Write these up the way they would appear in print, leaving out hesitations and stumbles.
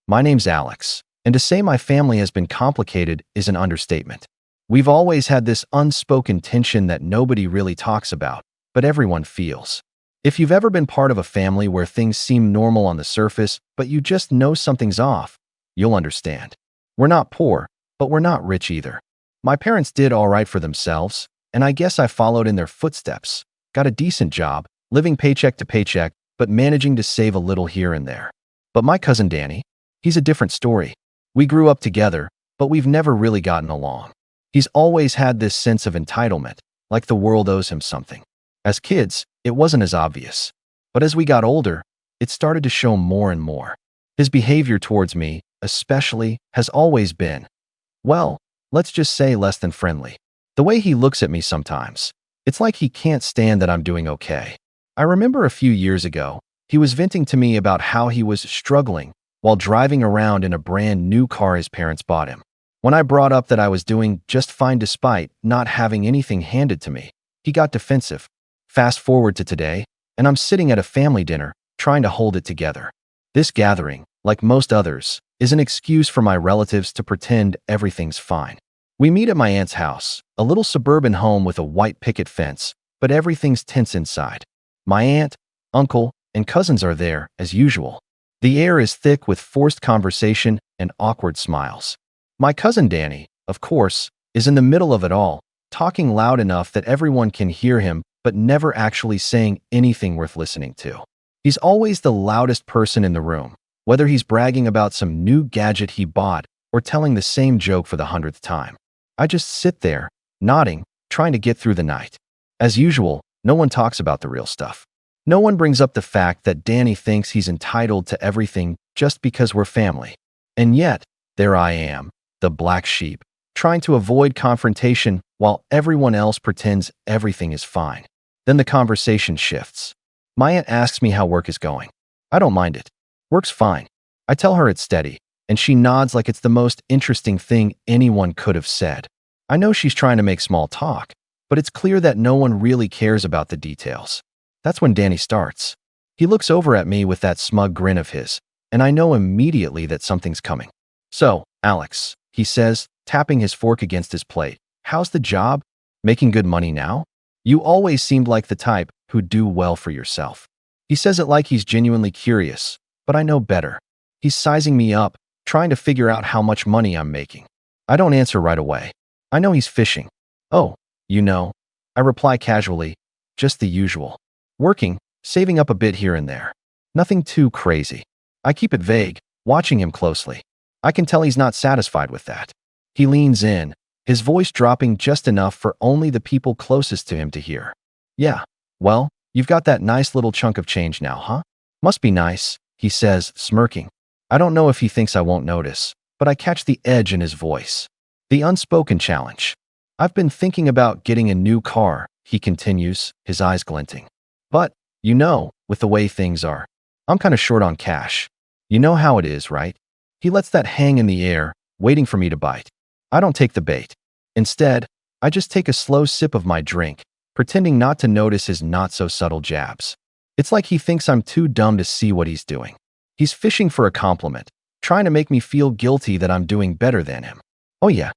My name's Alex, and to say my family has been complicated is an understatement. We've always had this unspoken tension that nobody really talks about, but everyone feels. If you've ever been part of a family where things seem normal on the surface, but you just know something's off, you'll understand. We're not poor, but we're not rich either. My parents did all right for themselves, and I guess I followed in their footsteps. Got a decent job, living paycheck to paycheck, but managing to save a little here and there. But my cousin Danny, he's a different story. We grew up together, but we've never really gotten along. He's always had this sense of entitlement, like the world owes him something. As kids, it wasn't as obvious. But as we got older, it started to show more and more. His behavior towards me, especially, has always been, well, let's just say less than friendly. The way he looks at me sometimes, it's like he can't stand that I'm doing okay. I remember a few years ago, he was venting to me about how he was struggling while driving around in a brand new car his parents bought him. When I brought up that I was doing just fine despite not having anything handed to me, he got defensive. Fast forward to today, and I'm sitting at a family dinner, trying to hold it together. This gathering, like most others, is an excuse for my relatives to pretend everything's fine. We meet at my aunt's house, a little suburban home with a white picket fence, but everything's tense inside. My aunt, uncle, and cousins are there, as usual. The air is thick with forced conversation and awkward smiles. My cousin Danny, of course, is in the middle of it all, talking loud enough that everyone can hear him, but never actually saying anything worth listening to. He's always the loudest person in the room, whether he's bragging about some new gadget he bought or telling the same joke for the 100th time. I just sit there, nodding, trying to get through the night. As usual, no one talks about the real stuff. No one brings up the fact that Danny thinks he's entitled to everything just because we're family. And yet, there I am, the black sheep, trying to avoid confrontation while everyone else pretends everything is fine. Then the conversation shifts. My aunt asks me how work is going. I don't mind it. Work's fine. I tell her it's steady, and she nods like it's the most interesting thing anyone could have said. I know she's trying to make small talk, but it's clear that no one really cares about the details. That's when Danny starts. He looks over at me with that smug grin of his, and I know immediately that something's coming. So, Alex, he says, tapping his fork against his plate, how's the job? Making good money now? You always seemed like the type who'd do well for yourself. He says it like he's genuinely curious, but I know better. He's sizing me up, trying to figure out how much money I'm making. I don't answer right away. I know he's fishing. Oh, you know, I reply casually, just the usual. Working, saving up a bit here and there. Nothing too crazy. I keep it vague, watching him closely. I can tell he's not satisfied with that. He leans in, his voice dropping just enough for only the people closest to him to hear. Yeah, well, you've got that nice little chunk of change now, huh? Must be nice, he says, smirking. I don't know if he thinks I won't notice, but I catch the edge in his voice. The unspoken challenge. I've been thinking about getting a new car, he continues, his eyes glinting. But, you know, with the way things are, I'm kind of short on cash. You know how it is, right? He lets that hang in the air, waiting for me to bite. I don't take the bait. Instead, I just take a slow sip of my drink, pretending not to notice his not-so-subtle jabs. It's like he thinks I'm too dumb to see what he's doing. He's fishing for a compliment, trying to make me feel guilty that I'm doing better than him. Oh yeah,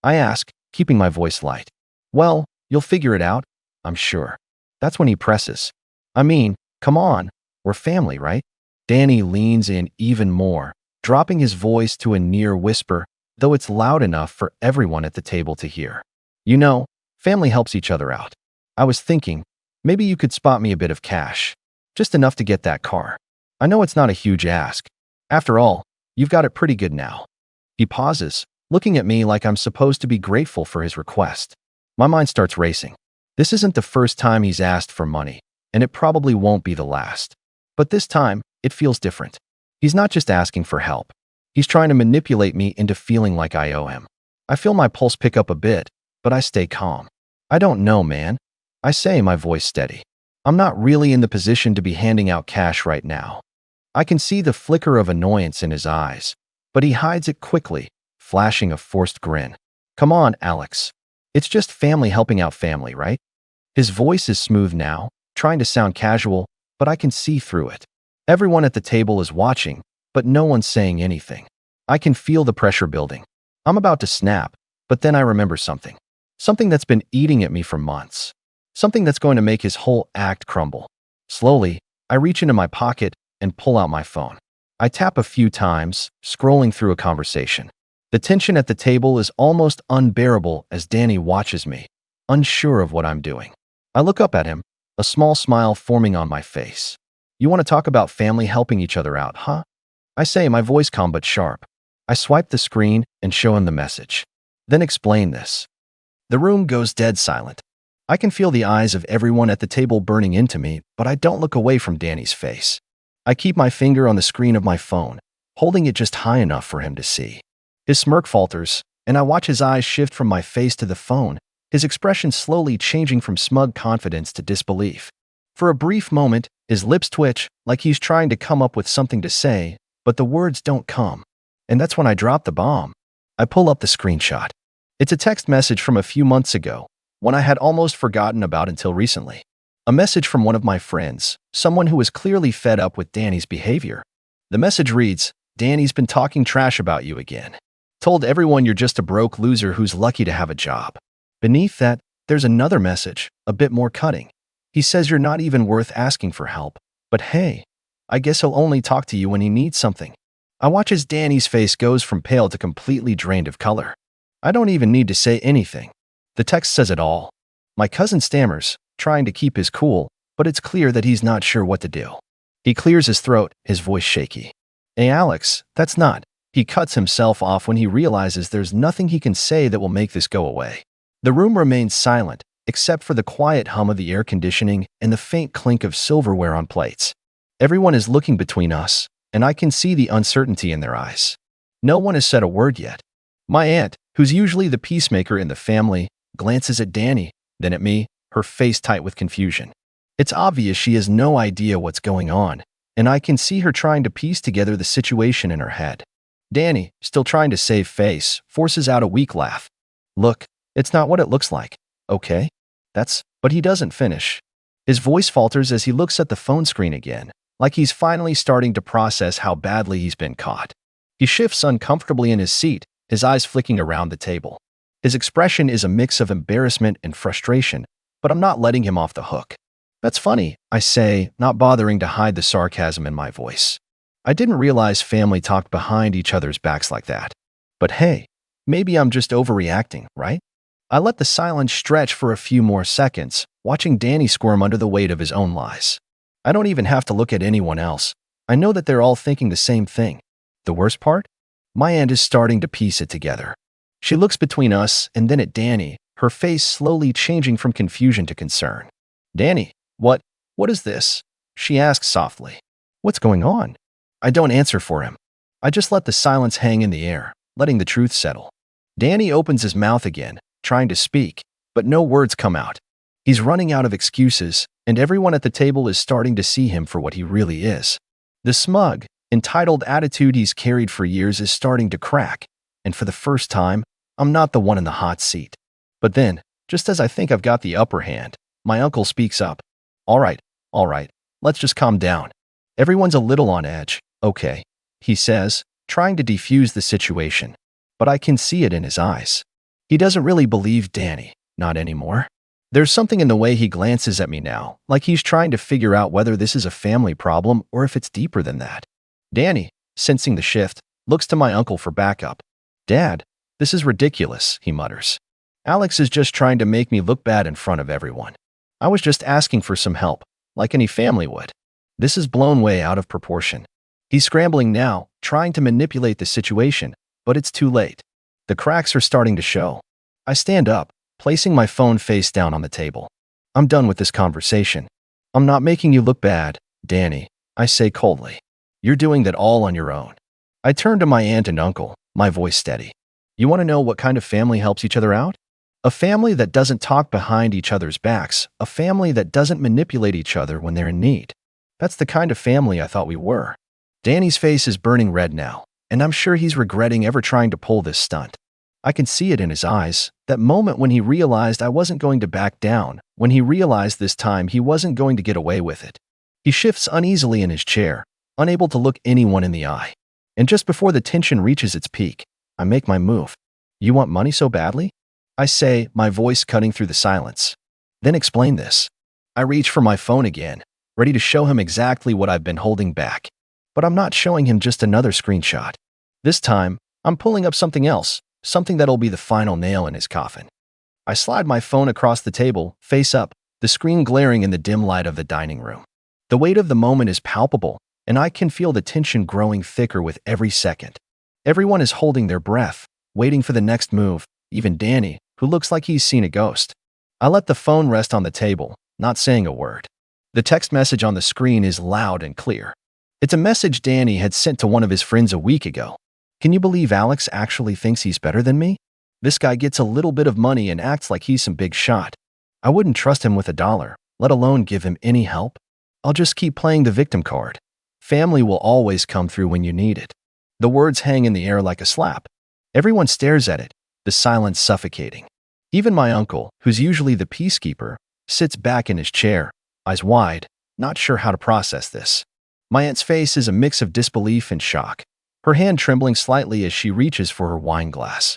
I ask, keeping my voice light. Well, you'll figure it out, I'm sure. That's when he presses. I mean, come on, we're family, right? Danny leans in even more, dropping his voice to a near whisper, though it's loud enough for everyone at the table to hear. You know, family helps each other out. I was thinking, maybe you could spot me a bit of cash. Just enough to get that car. I know it's not a huge ask. After all, you've got it pretty good now. He pauses, looking at me like I'm supposed to be grateful for his request. My mind starts racing. This isn't the first time he's asked for money, and it probably won't be the last. But this time, it feels different. He's not just asking for help. He's trying to manipulate me into feeling like I owe him. I feel my pulse pick up a bit, but I stay calm. I don't know, man. I say, my voice steady. I'm not really in the position to be handing out cash right now. I can see the flicker of annoyance in his eyes, but he hides it quickly, flashing a forced grin. Come on, Alex. It's just family helping out family, right? His voice is smooth now, trying to sound casual, but I can see through it. Everyone at the table is watching, but no one's saying anything. I can feel the pressure building. I'm about to snap, but then I remember something. Something that's been eating at me for months. Something that's going to make his whole act crumble. Slowly, I reach into my pocket and pull out my phone. I tap a few times, scrolling through a conversation. The tension at the table is almost unbearable as Danny watches me, unsure of what I'm doing. I look up at him, a small smile forming on my face. "You want to talk about family helping each other out, huh?" I say, my voice calm but sharp. I swipe the screen and show him the message. "Then explain this." The room goes dead silent. I can feel the eyes of everyone at the table burning into me, but I don't look away from Danny's face. I keep my finger on the screen of my phone, holding it just high enough for him to see. His smirk falters, and I watch his eyes shift from my face to the phone, his expression slowly changing from smug confidence to disbelief. For a brief moment, his lips twitch like he's trying to come up with something to say, but the words don't come. And that's when I drop the bomb. I pull up the screenshot. It's a text message from a few months ago, one I had almost forgotten about until recently. A message from one of my friends, someone who was clearly fed up with Danny's behavior. The message reads, "Danny's been talking trash about you again. Told everyone you're just a broke loser who's lucky to have a job." Beneath that, there's another message, a bit more cutting. He says you're not even worth asking for help. But hey, I guess he'll only talk to you when he needs something. I watch as Danny's face goes from pale to completely drained of color. I don't even need to say anything. The text says it all. My cousin stammers, trying to keep his cool, but it's clear that he's not sure what to do. He clears his throat, his voice shaky. "Hey Alex, that's not." He cuts himself off when he realizes there's nothing he can say that will make this go away. The room remains silent, except for the quiet hum of the air conditioning and the faint clink of silverware on plates. Everyone is looking between us, and I can see the uncertainty in their eyes. No one has said a word yet. My aunt, who's usually the peacemaker in the family, glances at Danny, then at me, her face tight with confusion. It's obvious she has no idea what's going on, and I can see her trying to piece together the situation in her head. Danny, still trying to save face, forces out a weak laugh. "Look, it's not what it looks like, okay? But he doesn't finish. His voice falters as he looks at the phone screen again, like he's finally starting to process how badly he's been caught. He shifts uncomfortably in his seat, his eyes flicking around the table. His expression is a mix of embarrassment and frustration, but I'm not letting him off the hook. "That's funny," I say, not bothering to hide the sarcasm in my voice. I didn't realize family talked behind each other's backs like that. But hey, maybe I'm just overreacting, right? I let the silence stretch for a few more seconds, watching Danny squirm under the weight of his own lies. I don't even have to look at anyone else. I know that they're all thinking the same thing. The worst part? My aunt is starting to piece it together. She looks between us and then at Danny, her face slowly changing from confusion to concern. "Danny, what is this?" she asks softly. "What's going on?" I don't answer for him. I just let the silence hang in the air, letting the truth settle. Danny opens his mouth again, trying to speak, but no words come out. He's running out of excuses, and everyone at the table is starting to see him for what he really is. The smug, entitled attitude he's carried for years is starting to crack, and for the first time, I'm not the one in the hot seat. But then, just as I think I've got the upper hand, my uncle speaks up. All right, let's just calm down. Everyone's a little on edge, okay," he says, trying to defuse the situation. But I can see it in his eyes. He doesn't really believe Danny, not anymore. There's something in the way he glances at me now, like he's trying to figure out whether this is a family problem or if it's deeper than that. Danny, sensing the shift, looks to my uncle for backup. "Dad, this is ridiculous," he mutters. "Alex is just trying to make me look bad in front of everyone. I was just asking for some help, like any family would. This is blown way out of proportion." He's scrambling now, trying to manipulate the situation, but it's too late. The cracks are starting to show. I stand up, placing my phone face down on the table. "I'm done with this conversation. I'm not making you look bad, Danny," I say coldly. "You're doing that all on your own." I turn to my aunt and uncle, my voice steady. "You want to know what kind of family helps each other out? A family that doesn't talk behind each other's backs, a family that doesn't manipulate each other when they're in need. That's the kind of family I thought we were." Danny's face is burning red now, and I'm sure he's regretting ever trying to pull this stunt. I can see it in his eyes, that moment when he realized I wasn't going to back down, when he realized this time he wasn't going to get away with it. He shifts uneasily in his chair, unable to look anyone in the eye. And just before the tension reaches its peak, I make my move. You want money so badly? I say, my voice cutting through the silence. Then explain this. I reach for my phone again, ready to show him exactly what I've been holding back. But I'm not showing him just another screenshot. This time, I'm pulling up something else, something that'll be the final nail in his coffin. I slide my phone across the table, face up, the screen glaring in the dim light of the dining room. The weight of the moment is palpable, and I can feel the tension growing thicker with every second. Everyone is holding their breath, waiting for the next move, even Danny, who looks like he's seen a ghost. I let the phone rest on the table, not saying a word. The text message on the screen is loud and clear. It's a message Danny had sent to one of his friends a week ago. Can you believe Alex actually thinks he's better than me? This guy gets a little bit of money and acts like he's some big shot. I wouldn't trust him with $1, let alone give him any help. I'll just keep playing the victim card. Family will always come through when you need it. The words hang in the air like a slap. Everyone stares at it, the silence suffocating. Even my uncle, who's usually the peacekeeper, sits back in his chair, eyes wide, not sure how to process this. My aunt's face is a mix of disbelief and shock, her hand trembling slightly as she reaches for her wine glass.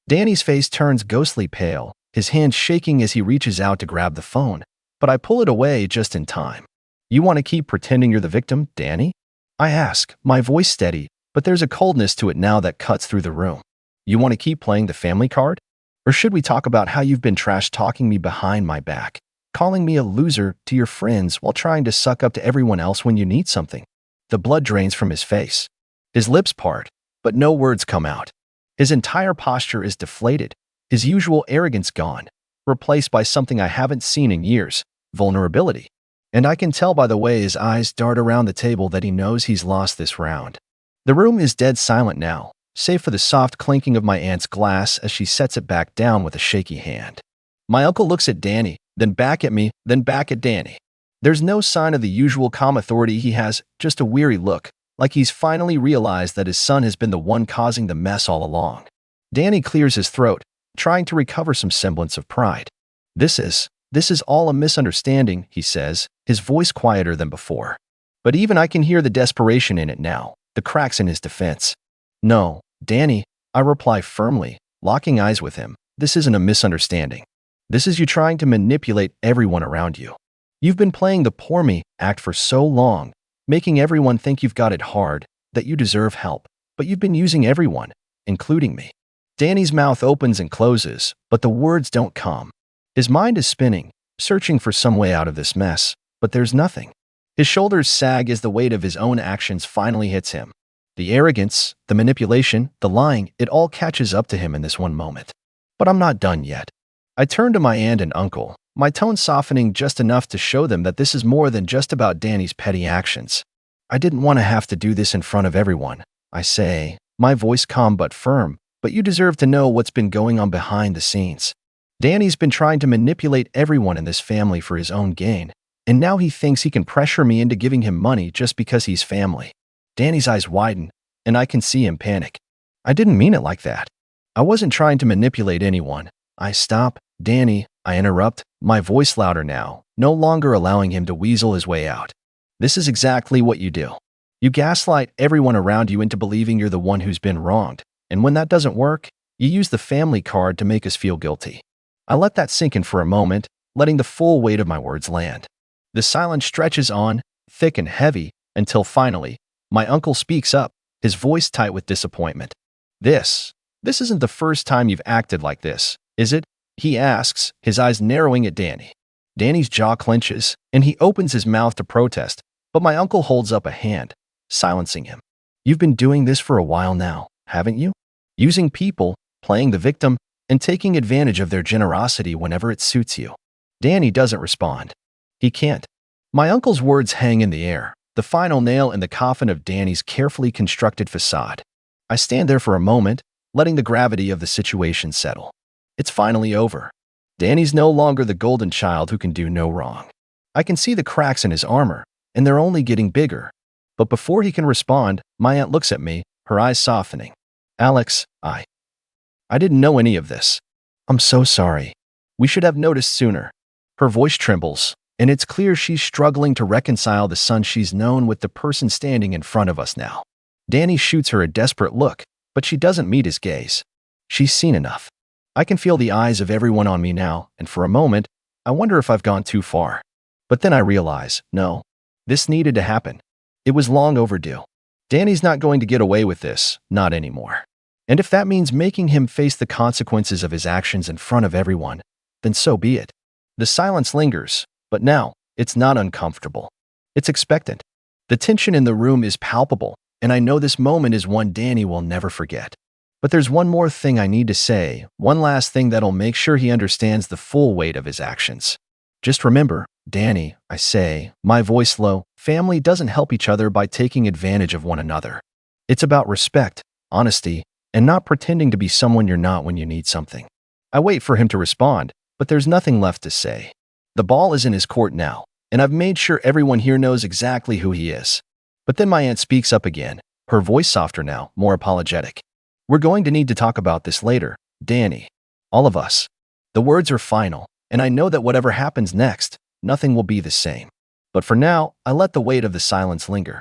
Danny's face turns ghostly pale, his hand shaking as he reaches out to grab the phone, but I pull it away just in time. You want to keep pretending you're the victim, Danny? I ask, my voice steady, but there's a coldness to it now that cuts through the room. You want to keep playing the family card? Or should we talk about how you've been trash-talking me behind my back, calling me a loser to your friends while trying to suck up to everyone else when you need something? The blood drains from his face. His lips part, but no words come out. His entire posture is deflated, his usual arrogance gone, replaced by something I haven't seen in years, vulnerability. And I can tell by the way his eyes dart around the table that he knows he's lost this round. The room is dead silent now, save for the soft clinking of my aunt's glass as she sets it back down with a shaky hand. My uncle looks at Danny, then back at me, then back at Danny. There's no sign of the usual calm authority he has, just a weary look, like he's finally realized that his son has been the one causing the mess all along. Danny clears his throat, trying to recover some semblance of pride. This is all a misunderstanding, he says, his voice quieter than before. But even I can hear the desperation in it now, the cracks in his defense. No, Danny, I reply firmly, locking eyes with him. This isn't a misunderstanding. This is you trying to manipulate everyone around you. You've been playing the poor me act for so long, making everyone think you've got it hard, that you deserve help, but you've been using everyone, including me. Danny's mouth opens and closes, but the words don't come. His mind is spinning, searching for some way out of this mess, but there's nothing. His shoulders sag as the weight of his own actions finally hits him. The arrogance, the manipulation, the lying, it all catches up to him in this one moment. But I'm not done yet. I turn to my aunt and uncle, my tone softening just enough to show them that this is more than just about Danny's petty actions. I didn't want to have to do this in front of everyone, I say, my voice calm but firm, but you deserve to know what's been going on behind the scenes. Danny's been trying to manipulate everyone in this family for his own gain, and now he thinks he can pressure me into giving him money just because he's family. Danny's eyes widen, and I can see him panic. I didn't mean it like that. I wasn't trying to manipulate anyone. I stop. Danny, I interrupt, my voice louder now, no longer allowing him to weasel his way out. This is exactly what you do. You gaslight everyone around you into believing you're the one who's been wronged, and when that doesn't work, you use the family card to make us feel guilty. I let that sink in for a moment, letting the full weight of my words land. The silence stretches on, thick and heavy, until finally, my uncle speaks up, his voice tight with disappointment. This isn't the first time you've acted like this, is it? He asks, his eyes narrowing at Danny. Danny's jaw clenches, and he opens his mouth to protest, but my uncle holds up a hand, silencing him. You've been doing this for a while now, haven't you? Using people, playing the victim, and taking advantage of their generosity whenever it suits you. Danny doesn't respond. He can't. My uncle's words hang in the air, the final nail in the coffin of Danny's carefully constructed facade. I stand there for a moment, letting the gravity of the situation settle. It's finally over. Danny's no longer the golden child who can do no wrong. I can see the cracks in his armor, and they're only getting bigger. But before he can respond, my aunt looks at me, her eyes softening. Alex, I didn't know any of this. I'm so sorry. We should have noticed sooner. Her voice trembles, and it's clear she's struggling to reconcile the son she's known with the person standing in front of us now. Danny shoots her a desperate look, but she doesn't meet his gaze. She's seen enough. I can feel the eyes of everyone on me now, and for a moment, I wonder if I've gone too far. But then I realize, no, this needed to happen. It was long overdue. Danny's not going to get away with this, not anymore. And if that means making him face the consequences of his actions in front of everyone, then so be it. The silence lingers, but now, it's not uncomfortable. It's expectant. The tension in the room is palpable, and I know this moment is one Danny will never forget. But there's one more thing I need to say, one last thing that'll make sure he understands the full weight of his actions. Just remember, Danny, I say, my voice low, family doesn't help each other by taking advantage of one another. It's about respect, honesty, and not pretending to be someone you're not when you need something. I wait for him to respond, but there's nothing left to say. The ball is in his court now, and I've made sure everyone here knows exactly who he is. But then my aunt speaks up again, her voice softer now, more apologetic. We're going to need to talk about this later, Danny. All of us. The words are final, and I know that whatever happens next, nothing will be the same. But for now, I let the weight of the silence linger.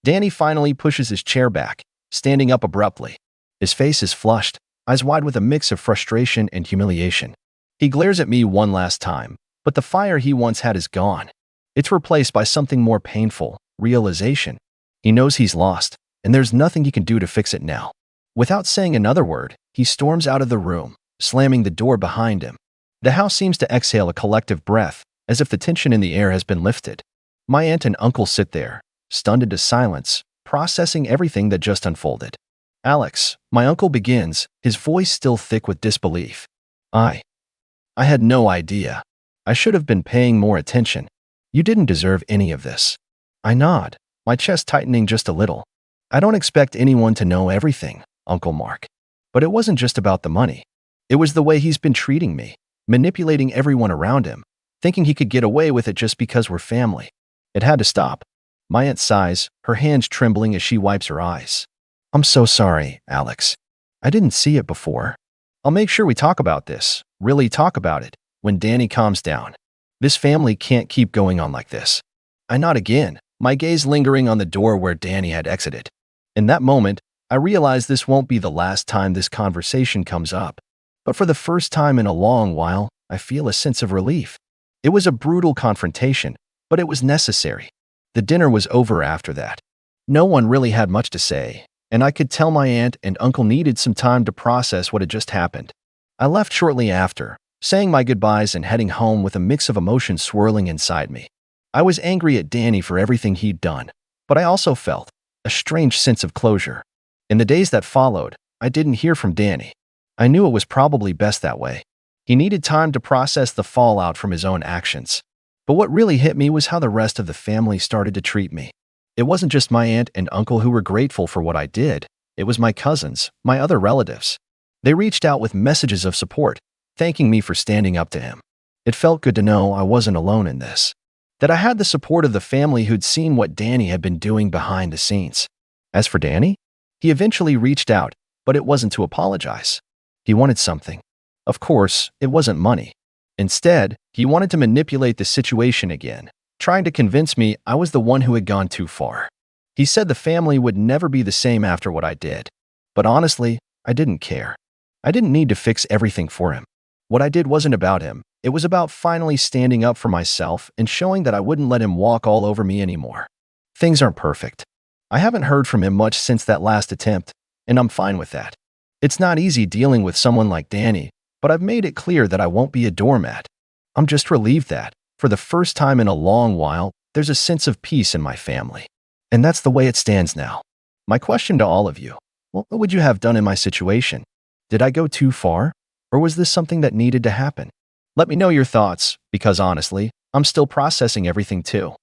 Danny finally pushes his chair back, standing up abruptly. His face is flushed, eyes wide with a mix of frustration and humiliation. He glares at me one last time, but the fire he once had is gone. It's replaced by something more painful, realization. He knows he's lost, and there's nothing he can do to fix it now. Without saying another word, he storms out of the room, slamming the door behind him. The house seems to exhale a collective breath, as if the tension in the air has been lifted. My aunt and uncle sit there, stunned into silence, processing everything that just unfolded. Alex, my uncle begins, his voice still thick with disbelief. I had no idea. I should have been paying more attention. You didn't deserve any of this. I nod, my chest tightening just a little. I don't expect anyone to know everything, Uncle Mark. But it wasn't just about the money. It was the way he's been treating me, manipulating everyone around him, thinking he could get away with it just because we're family. It had to stop. My aunt sighs, her hands trembling as she wipes her eyes. I'm so sorry, Alex. I didn't see it before. I'll make sure we talk about this, really talk about it, when Danny calms down. This family can't keep going on like this. I nod again, my gaze lingering on the door where Danny had exited. In that moment, I realize this won't be the last time this conversation comes up. But for the first time in a long while, I feel a sense of relief. It was a brutal confrontation, but it was necessary. The dinner was over after that. No one really had much to say, and I could tell my aunt and uncle needed some time to process what had just happened. I left shortly after, saying my goodbyes and heading home with a mix of emotions swirling inside me. I was angry at Danny for everything he'd done, but I also felt a strange sense of closure. In the days that followed, I didn't hear from Danny. I knew it was probably best that way. He needed time to process the fallout from his own actions. But what really hit me was how the rest of the family started to treat me. It wasn't just my aunt and uncle who were grateful for what I did. It was my cousins, my other relatives. They reached out with messages of support, thanking me for standing up to him. It felt good to know I wasn't alone in this. That I had the support of the family who'd seen what Danny had been doing behind the scenes. As for Danny, he eventually reached out, but it wasn't to apologize. He wanted something. Of course, it wasn't money. Instead, he wanted to manipulate the situation again, trying to convince me I was the one who had gone too far. He said the family would never be the same after what I did. But honestly, I didn't care. I didn't need to fix everything for him. What I did wasn't about him. It was about finally standing up for myself and showing that I wouldn't let him walk all over me anymore. Things aren't perfect. I haven't heard from him much since that last attempt, and I'm fine with that. It's not easy dealing with someone like Danny, but I've made it clear that I won't be a doormat. I'm just relieved that, for the first time in a long while, there's a sense of peace in my family. And that's the way it stands now. My question to all of you, what would you have done in my situation? Did I go too far? Or was this something that needed to happen? Let me know your thoughts, because honestly, I'm still processing everything too.